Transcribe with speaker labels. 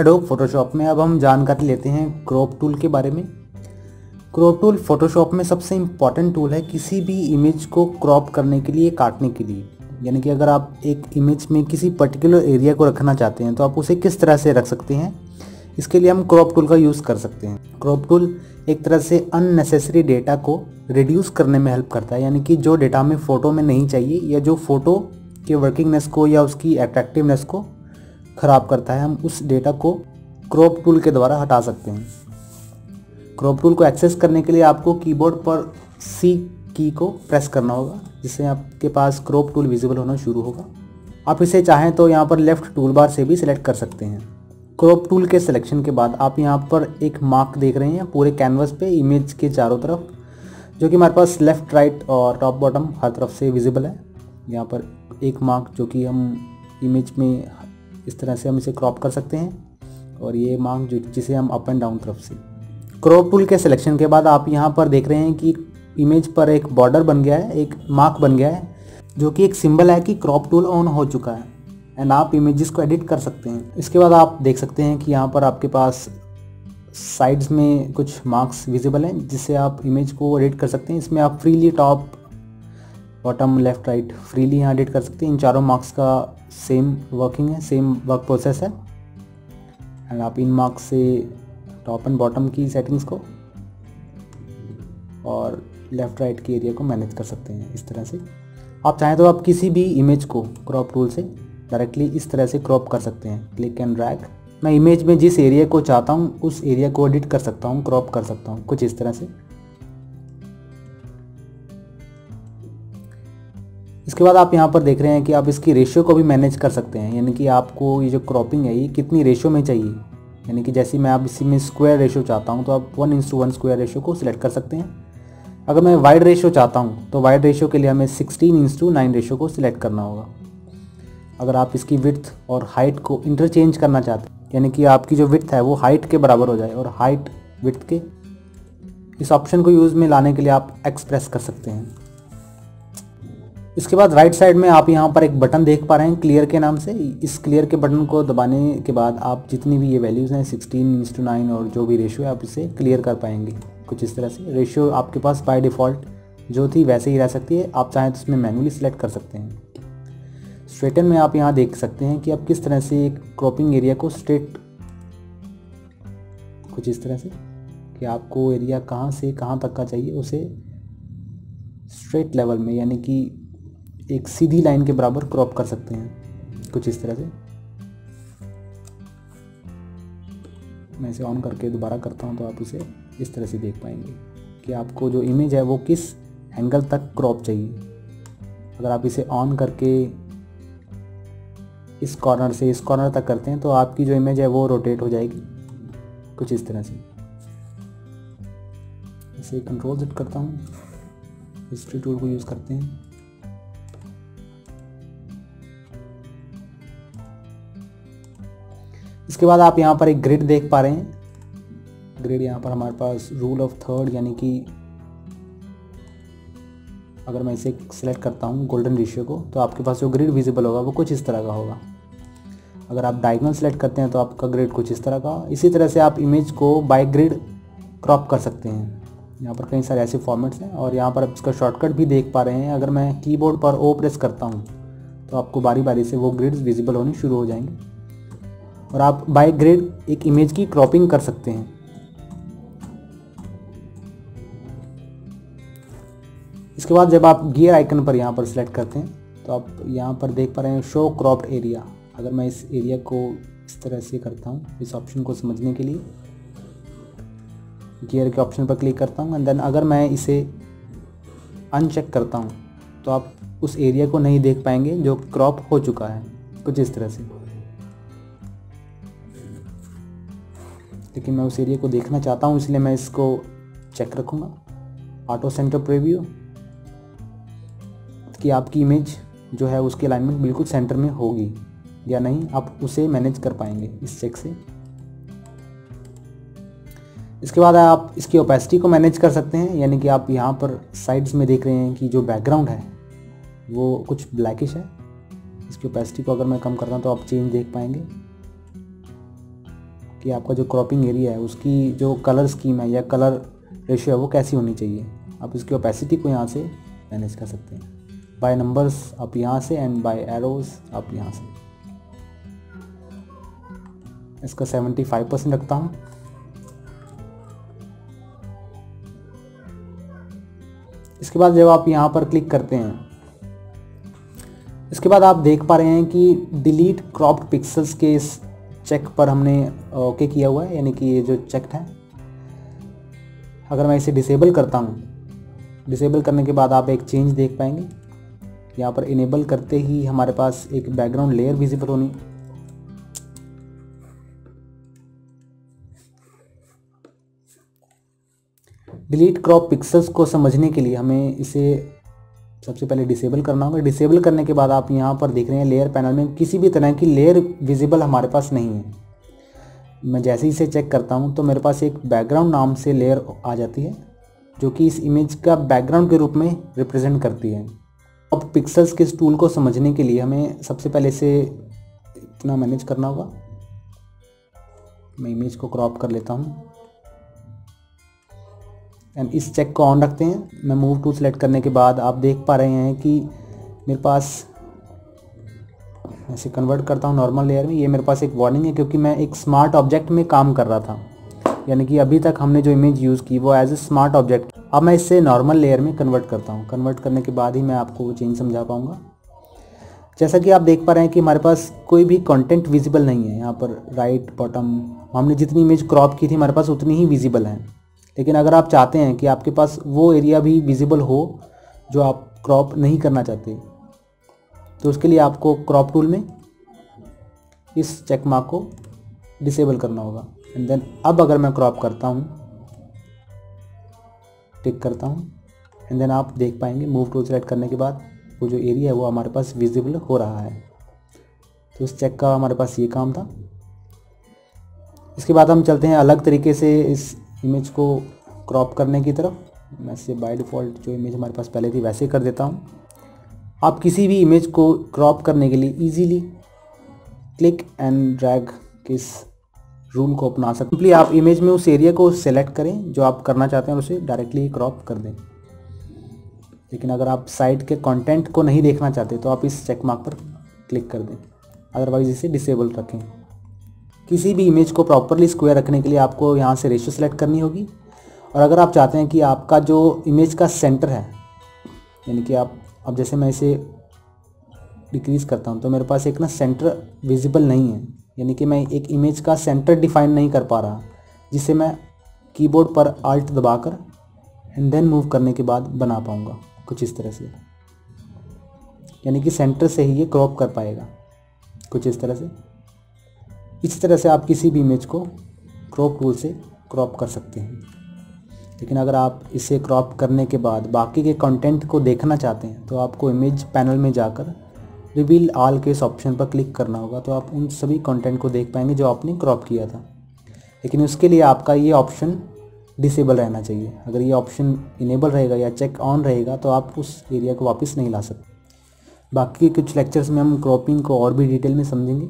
Speaker 1: Adobe Photoshop में अब हम जानकारी लेते हैं क्रॉप टूल के बारे में। क्रॉप टूल फोटोशॉप में सबसे इम्पॉर्टेंट टूल है किसी भी इमेज को क्रॉप करने के लिए, काटने के लिए। यानी कि अगर आप एक इमेज में किसी पर्टिकुलर एरिया को रखना चाहते हैं तो आप उसे किस तरह से रख सकते हैं, इसके लिए हम क्रॉप टूल का यूज़ कर सकते हैं। क्रॉप टूल एक तरह से अननेसेसरी डेटा को रिड्यूस करने में हेल्प करता है। यानी कि जो डेटा हमें फ़ोटो में नहीं चाहिए या जो फ़ोटो के वर्किंगनेस को या उसकी अट्रैक्टिवनेस को ख़राब करता है, हम उस डेटा को क्रॉप टूल के द्वारा हटा सकते हैं। क्रॉप टूल को एक्सेस करने के लिए आपको कीबोर्ड पर सी की को प्रेस करना होगा, जिससे आपके पास क्रॉप टूल विजिबल होना शुरू होगा। आप इसे चाहें तो यहाँ पर लेफ़्ट टूल बार से भी सिलेक्ट कर सकते हैं। क्रॉप टूल के सिलेक्शन के बाद आप यहाँ पर एक मार्क देख रहे हैं पूरे कैनवस पे इमेज के चारों तरफ, जो कि हमारे पास लेफ़्ट, राइट और टॉप बॉटम हर तरफ से विजिबल है। यहाँ पर एक मार्क जो कि हम इमेज में इस तरह से हम इसे क्रॉप कर सकते हैं, और ये मार्क जिसे हम अप एंड डाउन तरफ से। क्रॉप टूल के सिलेक्शन के बाद आप यहाँ पर देख रहे हैं कि इमेज पर एक बॉर्डर बन गया है, एक मार्क बन गया है, जो कि एक सिंबल है कि क्रॉप टूल ऑन हो चुका है एंड आप इमेजेस को एडिट कर सकते हैं। इसके बाद आप देख सकते हैं कि यहाँ पर आपके पास साइड्स में कुछ मार्क्स विजिबल हैं, जिससे आप इमेज को एडिट कर सकते हैं। इसमें आप freely top, bottom, left, right freely यहाँ एडिट कर सकते हैं। इन चारों मार्क्स का सेम वर्किंग है, सेम वर्क प्रोसेस है, एंड आप इन मार्क्स से टॉप एंड बॉटम की सेटिंग्स को और लेफ़्ट राइट की एरिया को मैनेज कर सकते हैं। इस तरह से आप चाहें तो आप किसी भी इमेज को क्रॉप टूल से डायरेक्टली इस तरह से क्रॉप कर सकते हैं। Click and drag. मैं इमेज में जिस एरिया को चाहता हूँ उस एरिया को एडिट कर सकता हूँ, क्रॉप कर सकता हूँ, कुछ इस तरह से। इसके बाद आप यहाँ पर देख रहे हैं कि आप इसकी रेशियो को भी मैनेज कर सकते हैं। यानी कि आपको ये जो क्रॉपिंग है ये कितनी रेशियो में चाहिए। यानी कि जैसे मैं आप इसी में स्क्वायर रेशियो चाहता हूँ तो आप 1:1 स्क्वायर रेशियो को सिलेक्ट कर सकते हैं। अगर मैं वाइड रेशियो चाहता हूँ तो वाइड रेशियो के लिए हमें 16:9 रेशियो को सिलेक्ट करना होगा। अगर आप इसकी विड्थ और हाइट को इंटरचेंज करना चाहते हैं, यानी कि आपकी जो विड्थ है वो हाइट के बराबर हो जाए और हाइट विड्थ के, इस ऑप्शन को यूज़ में लाने के लिए आप एक्स प्रेस कर सकते हैं। इसके बाद राइट साइड में आप यहाँ पर एक बटन देख पा रहे हैं क्लियर के नाम से। इस क्लियर के बटन को दबाने के बाद आप जितनी भी ये वैल्यूज़ हैं 16:9 और जो भी रेशियो है आप इसे क्लियर कर पाएंगे। कुछ इस तरह से रेशियो आपके पास बाय डिफ़ॉल्ट जो थी वैसे ही रह सकती है, आप चाहें तो इसमें मैनुअली सिलेक्ट कर सकते हैं। स्ट्रेटन में आप यहाँ देख सकते हैं कि आप किस तरह से एक क्रॉपिंग एरिया को स्ट्रेट, कुछ इस तरह से कि आपको एरिया कहाँ से कहाँ तक का चाहिए उसे स्ट्रेट लेवल में, यानी कि एक सीधी लाइन के बराबर क्रॉप कर सकते हैं। कुछ इस तरह से। मैं इसे ऑन करके दोबारा करता हूँ तो आप उसे इस तरह से देख पाएंगे कि आपको जो इमेज है वो किस एंगल तक क्रॉप चाहिए। अगर आप इसे ऑन करके इस कॉर्नर से इस कॉर्नर तक करते हैं तो आपकी जो इमेज है वो रोटेट हो जाएगी, कुछ इस तरह से। इसे कंट्रोल सेट करता हूँ, हिस्ट्री टूल को यूज़ करते हैं। इसके बाद आप यहाँ पर एक ग्रिड देख पा रहे हैं। ग्रिड यहाँ पर हमारे पास रूल ऑफ थर्ड, यानी कि अगर मैं इसे सिलेक्ट करता हूँ गोल्डन रेशियो को तो आपके पास जो ग्रिड विजिबल होगा वो कुछ इस तरह का होगा। अगर आप डायगोनल सेलेक्ट करते हैं तो आपका ग्रिड कुछ इस तरह का। इसी तरह से आप इमेज को बाय ग्रिड क्रॉप कर सकते हैं। यहाँ पर कई सारे ऐसे फॉर्मेट्स हैं और यहाँ पर आप इसका शॉर्टकट भी देख पा रहे हैं। अगर मैं कीबोर्ड पर ओ प्रेस करता हूँ तो आपको बारी बारी से वो ग्रिड्स विजिबल होने शुरू हो जाएंगे और आप बाय ग्रिड एक इमेज की क्रॉपिंग कर सकते हैं। इसके बाद जब आप गियर आइकन पर यहाँ पर सिलेक्ट करते हैं तो आप यहाँ पर देख पा रहे हैं शो क्रॉप्ड एरिया। अगर मैं इस एरिया को इस तरह से करता हूँ, इस ऑप्शन को समझने के लिए गियर के ऑप्शन पर क्लिक करता हूँ एंड देन अगर मैं इसे अनचेक करता हूँ तो आप उस एरिया को नहीं देख पाएंगे जो क्रॉप हो चुका है, कुछ इस तरह से। लेकिन मैं उस एरिया को देखना चाहता हूँ, इसलिए मैं इसको चेक रखूँगा ऑटो सेंटर प्रीव्यू, कि आपकी इमेज जो है उसकी अलाइनमेंट बिल्कुल सेंटर में होगी या नहीं, आप उसे मैनेज कर पाएंगे इस चेक से। इसके बाद आप इसकी ओपेसिटी को मैनेज कर सकते हैं। यानी कि आप यहाँ पर साइड्स में देख रहे हैं कि जो बैकग्राउंड है वो कुछ ब्लैकिश है। इसकी ओपेसिटी को अगर मैं कम करता हूँ तो आप चेंज देख पाएंगे। कि आपका जो क्रॉपिंग एरिया है उसकी जो कलर स्कीम है या कलर रेशियो है वो कैसी होनी चाहिए। आप इसकी ओपेसिटी को यहाँ से मैनेज कर सकते हैं बाय नंबर्स आप यहाँ से, एंड बाय एरोज आप यहाँ से। इसका 75% रखता हूँ। इसके बाद जब आप यहाँ पर क्लिक करते हैं, इसके बाद आप देख पा रहे हैं कि डिलीट क्रॉप्ड पिक्सल्स के इस चेक पर हमने ओके किया हुआ है, यानी कि ये जो चेक है। अगर मैं इसे डिसेबल करता हूँ, डिसेबल करने के बाद आप एक चेंज देख पाएंगे। यहाँ पर इनेबल करते ही हमारे पास एक बैकग्राउंड लेयर विजिबल होनी। डिलीट क्रॉप पिक्सल्स को समझने के लिए हमें इसे सबसे पहले डिसेबल करना होगा। डिसेबल करने के बाद आप यहाँ पर देख रहे हैं लेयर पैनल में किसी भी तरह की लेयर विजिबल हमारे पास नहीं है। मैं जैसे ही इसे चेक करता हूँ तो मेरे पास एक बैकग्राउंड नाम से लेयर आ जाती है जो कि इस इमेज का बैकग्राउंड के रूप में रिप्रेजेंट करती है। अब पिक्सल्स के इस टूल को समझने के लिए हमें सबसे पहले इसे इतना मैनेज करना होगा। मैं इमेज को क्रॉप कर लेता हूँ एंड इस चेक को ऑन रखते हैं। मैं मूव टूल सेलेक्ट करने के बाद आप देख पा रहे हैं कि मेरे पास, ऐसे कन्वर्ट करता हूँ नॉर्मल लेयर में, ये मेरे पास एक वार्निंग है क्योंकि मैं एक स्मार्ट ऑब्जेक्ट में काम कर रहा था। यानी कि अभी तक हमने जो इमेज यूज़ की वो एज ए स्मार्ट ऑब्जेक्ट। अब मैं इसे नॉर्मल लेयर में कन्वर्ट करता हूँ। कन्वर्ट करने के बाद ही मैं आपको वो चेंज समझा पाऊँगा। जैसा कि आप देख पा रहे हैं कि हमारे पास कोई भी कंटेंट विजिबल नहीं है। यहाँ पर राइट बॉटम हमने जितनी इमेज क्रॉप की थी हमारे पास उतनी ही विजिबल है। लेकिन अगर आप चाहते हैं कि आपके पास वो एरिया भी विजिबल हो जो आप क्रॉप नहीं करना चाहते, तो उसके लिए आपको क्रॉप टूल में इस चेक मार्क को डिसेबल करना होगा। एंड देन अब अगर मैं क्रॉप करता हूँ, टिक करता हूँ, एंड देन आप देख पाएंगे मूव टूल सेलेक्ट करने के बाद वो जो एरिया है वो हमारे पास विजिबल हो रहा है। तो इस चेक का हमारे पास ये काम था। इसके बाद हम चलते हैं अलग तरीके से इस इमेज को क्रॉप करने की तरफ। मैं इसे बाय डिफ़ॉल्ट जो इमेज हमारे पास पहले थी वैसे कर देता हूँ। आप किसी भी इमेज को क्रॉप करने के लिए इजीली क्लिक एंड ड्रैग के इस रूल को अपना सकते हैं। सिंपली आप इमेज में उस एरिया को सेलेक्ट करें जो आप करना चाहते हैं और उसे डायरेक्टली क्रॉप कर दें। लेकिन अगर आप साइट के कंटेंट को नहीं देखना चाहते तो आप इस चेक मार्क पर क्लिक कर दें, अदरवाइज इसे डिसेबल रखें। किसी भी इमेज को प्रॉपरली स्क्वायर रखने के लिए आपको यहाँ से रेशियो सेलेक्ट करनी होगी। और अगर आप चाहते हैं कि आपका जो इमेज का सेंटर है, यानी कि आप, अब जैसे मैं इसे डिक्रीज़ करता हूँ तो मेरे पास एक ना सेंटर विजिबल नहीं है, यानी कि मैं एक इमेज का सेंटर डिफाइन नहीं कर पा रहा, जिसे मैं कीबोर्ड पर आल्ट दबाकर एंड देन मूव करने के बाद बना पाऊँगा कुछ इस तरह से। यानी कि सेंटर से ही ये क्रॉप कर पाएगा कुछ इस तरह से। इस तरह से आप किसी भी इमेज को क्रॉप टूल से क्रॉप कर सकते हैं। लेकिन अगर आप इसे क्रॉप करने के बाद बाकी के कंटेंट को देखना चाहते हैं तो आपको इमेज पैनल में जाकर रिवील ऑल के इस ऑप्शन पर क्लिक करना होगा। तो आप उन सभी कंटेंट को देख पाएंगे जो आपने क्रॉप किया था। लेकिन उसके लिए आपका ये ऑप्शन डिसेबल रहना चाहिए। अगर ये ऑप्शन इनेबल रहेगा या चेक ऑन रहेगा तो आप उस एरिया को वापस नहीं ला सकते। बाकी कुछ लेक्चर्स में हम क्रॉपिंग को और भी डिटेल में समझेंगे।